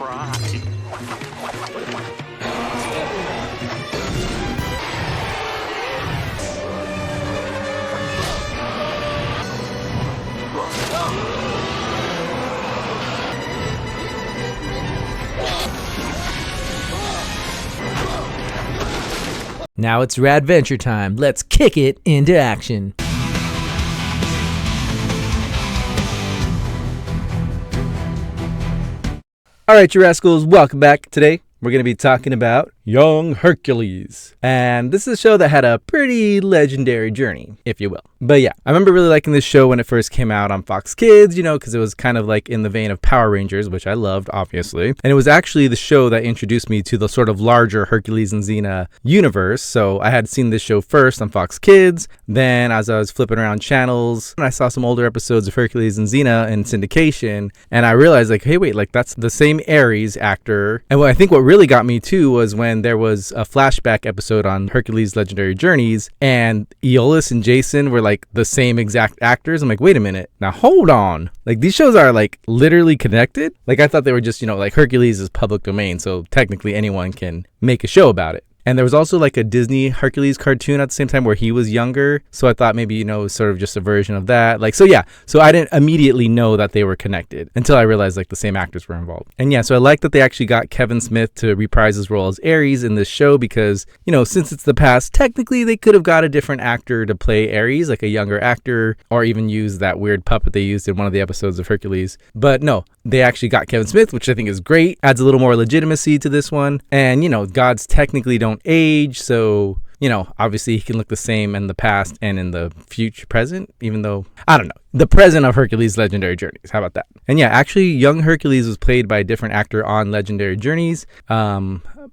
Now it's Radventure time. Let's kick it into action. All right, you rascals, welcome back. Today, we're going to be talking about Young Hercules. And this is a show that had a pretty legendary journey, if you will. But yeah, I remember really liking this show when it first came out on Fox Kids, because it was kind of like in the vein of Power Rangers, which I loved, obviously. And it was actually the show that introduced me to the sort of larger Hercules and Xena universe. So I had seen this show first on Fox Kids. Then as I was flipping around channels, and I saw some older episodes of Hercules and Xena in syndication. And I realized hey, wait, that's the same Ares actor. And I think what really got me too was when there was a flashback episode on Hercules' Legendary Journeys, and Aeolus and Jason were the same exact actors. I'm like, wait a minute, now hold on. These shows are literally connected. I thought they were just, Hercules is public domain, so technically anyone can make a show about it. And there was also a Disney Hercules cartoon at the same time where he was younger. So I thought maybe, sort of just a version of that. So I didn't immediately know that they were connected until I realized the same actors were involved. And yeah, so I like that they actually got Kevin Smith to reprise his role as Ares in this show because, since it's the past, technically they could have got a different actor to play Ares, a younger actor, or even use that weird puppet they used in one of the episodes of Hercules. But no, they actually got Kevin Smith, which I think is great. Adds a little more legitimacy to this one. And, gods technically don't age, so obviously he can look the same in the past and in the future present, even though I don't know the present of Hercules Legendary Journeys. How about that? And yeah, actually young Hercules was played by a different actor on Legendary Journeys.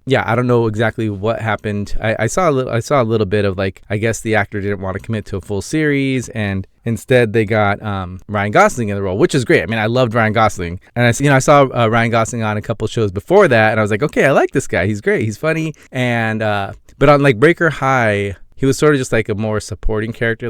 Yeah, I don't know exactly what happened. I saw a little bit of I guess the actor didn't want to commit to a full series, and instead they got Ryan Gosling in the role, which is great. I mean, I loved Ryan Gosling, and I saw Ryan Gosling on a couple shows before that, and I was like, okay, I like this guy. He's great. He's funny. And but on Breaker High, he was sort of just a more supporting character,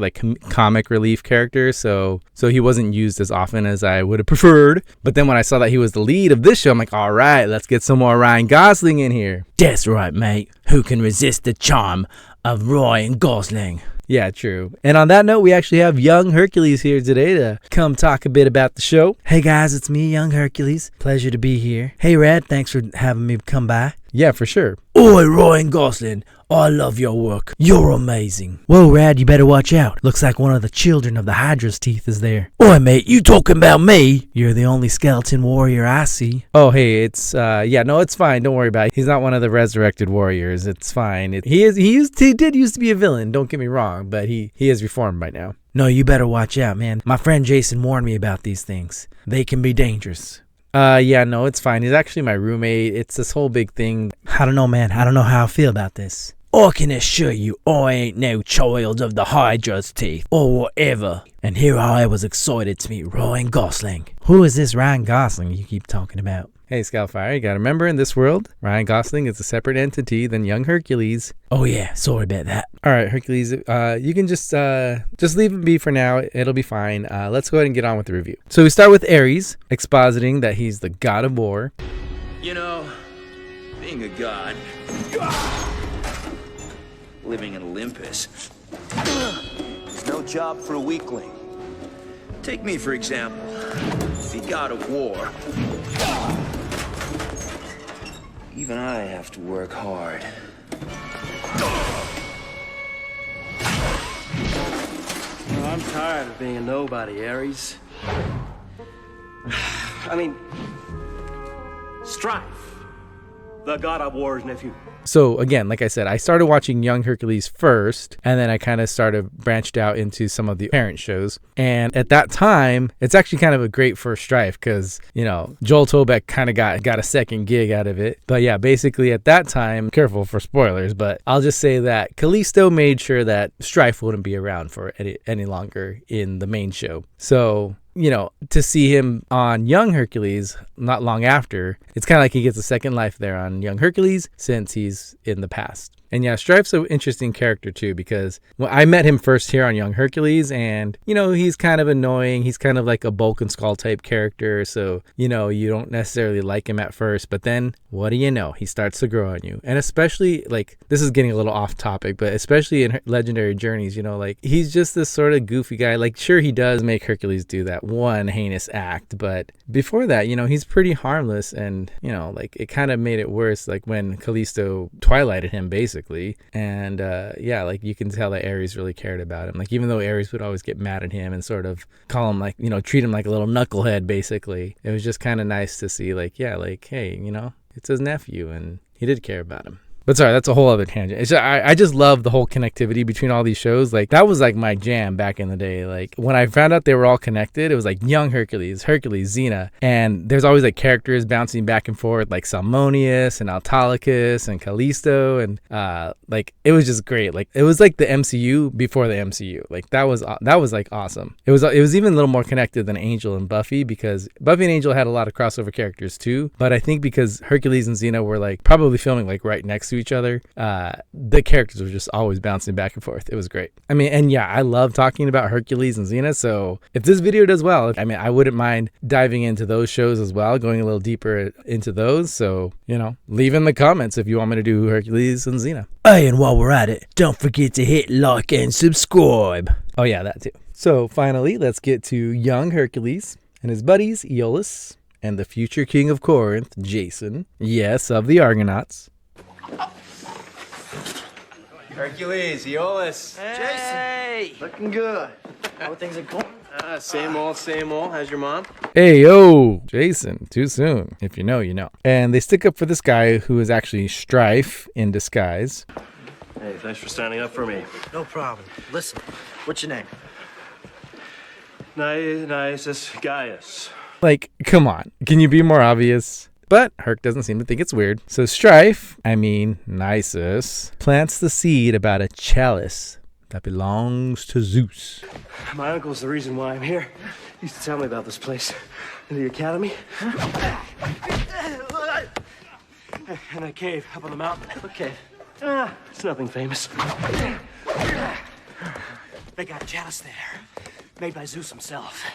comic relief character. So he wasn't used as often as I would have preferred. But then when I saw that he was the lead of this show, I'm like, all right, let's get some more Ryan Gosling in here. That's right, mate. Who can resist the charm of Ryan Gosling? Yeah, true. And on that note, we actually have Young Hercules here today to come talk a bit about the show. Hey guys, it's me, Young Hercules. Pleasure to be here. Hey Rad, thanks for having me come by. Yeah, for sure. Oi, Ryan Gosling. I love your work. You're amazing. Whoa, Rad, you better watch out. Looks like one of the children of the Hydra's teeth is there. Oi, mate, you talking about me? You're the only skeleton warrior I see. Oh, hey, it's, no, it's fine. Don't worry about it. He's not one of the resurrected warriors. It's fine. He did used to be a villain. Don't get me wrong, but he is reformed by now. No, you better watch out, man. My friend Jason warned me about these things. They can be dangerous. Yeah, no, it's fine. He's actually my roommate. It's this whole big thing. I don't know, man. I don't know how I feel about this. I can assure you I ain't no child of the Hydra's teeth or whatever. And here I was excited to meet Ryan Gosling. Who is this Ryan Gosling you keep talking about? Hey, Scoutfire, you gotta remember in this world, Ryan Gosling is a separate entity than young Hercules. Oh yeah, sorry about that. All right, Hercules, you can just leave him be for now. It'll be fine. Let's go ahead and get on with the review. So we start with Ares, expositing that he's the god of war. Being a god, living in Olympus, is no job for a weakling. Take me, for example, the god of war. Even I have to work hard. I'm tired of being a nobody, Ares. I mean, Strife, the god of war's nephew. So again, like I said, I started watching Young Hercules first, and then I kind of branched out into some of the parent shows. And at that time, it's actually kind of a great first Strife because, Joel Tobeck kind of got a second gig out of it. But yeah, basically at that time, careful for spoilers, but I'll just say that Callisto made sure that Strife wouldn't be around for any longer in the main show. So to see him on Young Hercules not long after, it's kind of like he gets a second life there on Young Hercules since he's in the past. And yeah, Strife's an interesting character too, because I met him first here on Young Hercules, and he's kind of annoying. He's kind of like a Bulk and Skull type character, so you don't necessarily like him at first, but then what do you know? He starts to grow on you. And especially, like, this is getting a little off topic, but especially in Legendary Journeys, like, he's just this sort of goofy guy. Like, sure, he does make Hercules do that one heinous act, but before that, he's pretty harmless, and like, it kind of made it worse, like when Callisto twilighted him basically. And yeah, like, you can tell that Ares really cared about him. Like, even though Ares would always get mad at him and sort of call him, like, treat him like a little knucklehead basically, it was just kind of nice to see, like, yeah, like, hey, it's his nephew and he did care about him. But sorry, that's a whole other tangent. It's just, I just love the whole connectivity between all these shows. Like, that was like my jam back in the day. Like, when I found out they were all connected, it was like Young Hercules, Hercules, Xena. And there's always like characters bouncing back and forth, like Salmoneus and Autolycus and Callisto. And like, it was just great. Like, it was like the MCU before the MCU. Like, that was like awesome. It was even a little more connected than Angel and Buffy, because Buffy and Angel had a lot of crossover characters too. But I think because Hercules and Xena were like probably filming like right next to each other, the characters were just always bouncing back and forth. It was great. I mean, and yeah, I love talking about Hercules and Xena, so if this video does well, I mean, I wouldn't mind diving into those shows as well, going a little deeper into those. So, leave in the comments if you want me to do Hercules and Xena. Hey, and while we're at it, don't forget to hit like and subscribe. Oh yeah, that too. So finally, let's get to Young Hercules and his buddies Aeolus and the future king of Corinth, Jason, yes, of the Argonauts. Hercules, Aeolus. Hey! Looking good. How are things going? Same old, same old. How's your mom? Hey, yo, Jason, too soon. If you know, you know. And they stick up for this guy who is actually Strife in disguise. Hey, thanks for standing up for me. No problem. Listen, what's your name? Nisus Gaius. Like, come on. Can you be more obvious? But Herc doesn't seem to think it's weird. So Strife, Nisus, plants the seed about a chalice that belongs to Zeus. My uncle's the reason why I'm here. He used to tell me about this place. In the academy. And that cave up on the mountain. What cave? It's nothing famous. They got a chalice there, made by Zeus himself.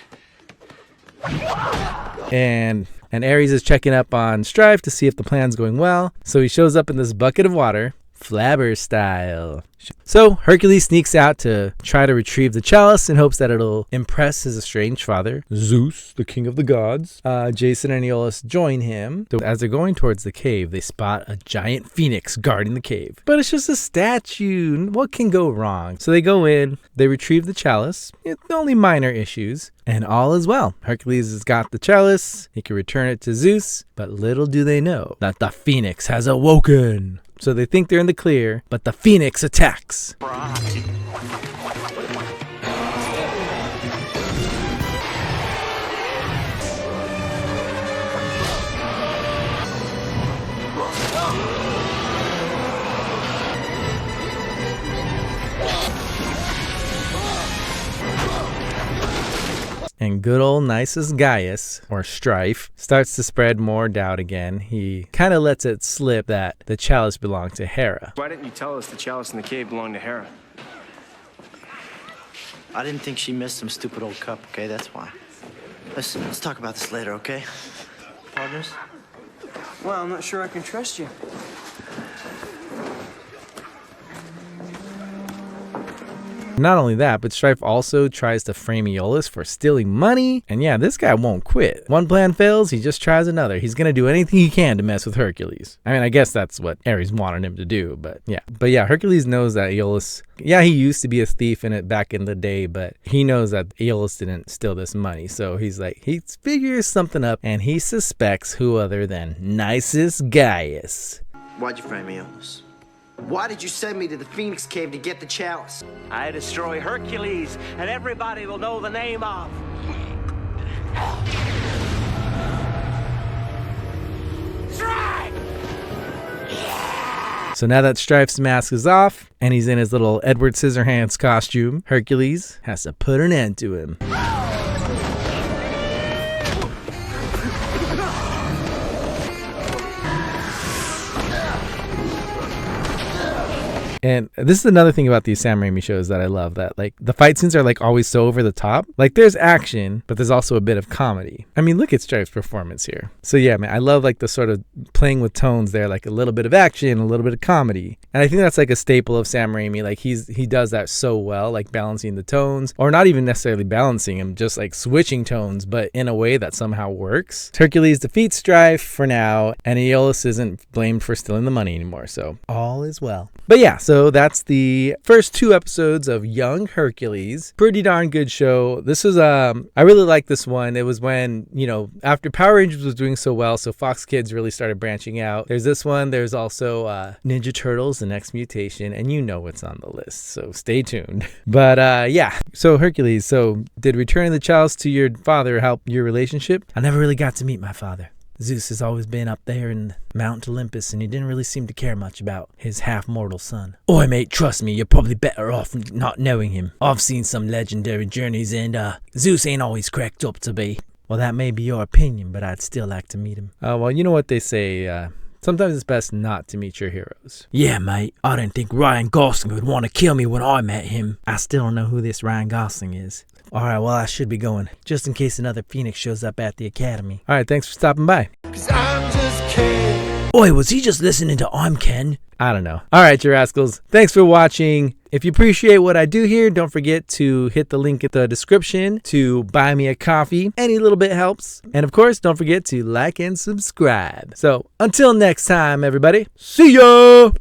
And Ares is checking up on Strife to see if the plan's going well. So he shows up in this bucket of water, Flabber style. So Hercules sneaks out to try to retrieve the chalice in hopes that it'll impress his estranged father, Zeus, the king of the gods. Jason and Aeolus join him. So as they're going towards the cave, they spot a giant phoenix guarding the cave. But it's just a statue. What can go wrong? So they go in, they retrieve the chalice. It's only minor issues. And all is well. Hercules has got the chalice. He can return it to Zeus. But little do they know that the phoenix has awoken. So they think they're in the clear, but the phoenix attacks. And good old Nisus Gaius, or Strife, starts to spread more doubt again. He kind of lets it slip that the chalice belonged to Hera. Why didn't you tell us the chalice in the cave belonged to Hera? I didn't think she missed some stupid old cup, okay? That's why. Listen, let's talk about this later, okay? Partners? Well, I'm not sure I can trust you. Not only that, but Strife also tries to frame Aeolus for stealing money. And yeah, this guy won't quit. One plan fails, he just tries another. He's going to do anything he can to mess with Hercules. I mean, I guess that's what Ares wanted him to do, but yeah. But yeah, Hercules knows that Aeolus, yeah, he used to be a thief in it back in the day, but he knows that Aeolus didn't steal this money. So he's like, he figures something up, and he suspects who other than Nisus Gaius. Why'd you frame me, Aeolus? Why did you send me to the Phoenix Cave to get the chalice? I destroy Hercules, and everybody will know the name of... Strife! So now that Strife's mask is off, and he's in his little Edward Scissorhands costume, Hercules has to put an end to him. And this is another thing about these Sam Raimi shows that I love, that like the fight scenes are like always so over the top. Like there's action, but there's also a bit of comedy. I mean, look at Stripe's performance here. So yeah, man, I love like the sort of playing with tones there, like a little bit of action, a little bit of comedy. And I think that's like a staple of Sam Raimi. Like he does that so well, like balancing the tones, or not even necessarily balancing them, just like switching tones, but in a way that somehow works. Hercules defeats Strife for now, and Aeolus isn't blamed for stealing the money anymore, so all is well. But yeah, so that's the first 2 episodes of Young Hercules. Pretty darn good show. This was I really like this one. It was when, you know, after Power Rangers was doing so well, so Fox Kids really started branching out. There's this one. There's also Ninja Turtles: The Next Mutation, and you know what's on the list, so stay tuned. But yeah, so Hercules. So did returning the chalice to your father help your relationship? I never really got to meet my father. Zeus has always been up there in Mount Olympus, and he didn't really seem to care much about his half-mortal son. Oi, mate, trust me, you're probably better off not knowing him. I've seen some legendary journeys, and Zeus ain't always cracked up to be. Well, that may be your opinion, but I'd still like to meet him. Well, you know what they say, sometimes it's best not to meet your heroes. Yeah, mate, I didn't think Ryan Gosling would want to kill me when I met him. I still don't know who this Ryan Gosling is. Alright, well, I should be going, just in case another Phoenix shows up at the academy. Alright, thanks for stopping by. Oi, was he just listening to I'm Ken? I don't know. Alright, you rascals. Thanks for watching. If you appreciate what I do here, don't forget to hit the link in the description to buy me a coffee. Any little bit helps. And of course, don't forget to like and subscribe. So, until next time, everybody. See ya!